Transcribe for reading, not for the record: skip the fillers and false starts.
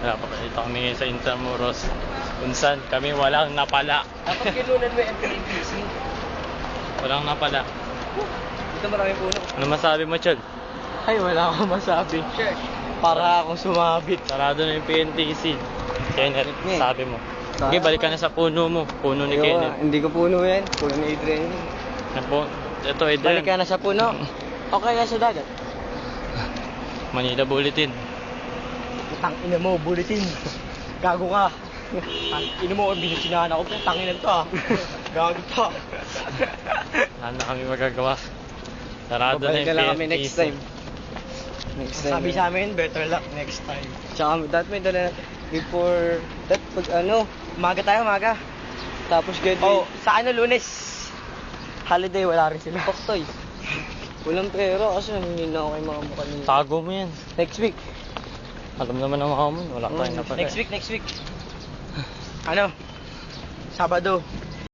Napapalito kami sa Intramuros kung saan kami walang napala. Dapat kinunan mo yung MPAPC. Walang napala. Dito maraming puno. Ano masabi mo, Chol? Ay, wala akong masabi. Sure. Para akong sumabit. Sarado na yung PNTC. Kenneth, Nga. sabi mo. Okay, balik ka na sa puno mo. Puno ni Ayoko, Kenneth. hindi ko puno yan. Puno ni Adrian. Ito, Adrian. Balik ka na sa puno. Okay ka sa dagat. Manila Bulletin. Tang ina mo, bulletin. Gago ka. Tang ina mo, binusinahan ako. Tang ina to ah. Gago to. Wala na kami magagawa. Sarado na Babalik yung na lang PNTC. kami next time. Next time. Sabi sa amin, better luck next time. Tsaka that may dala before that pag ano, Umaga tayo, umaga. tapos ganyan. Oh, sa ano, Lunes? Holiday, wala rin sila. Paktoy. Walang pera kasi hindi na ako kay mga mukha nila. Tago mo yan. Next week. Alam naman ng mga mo. Wala tayong napala. Next week. Ano? Sabado.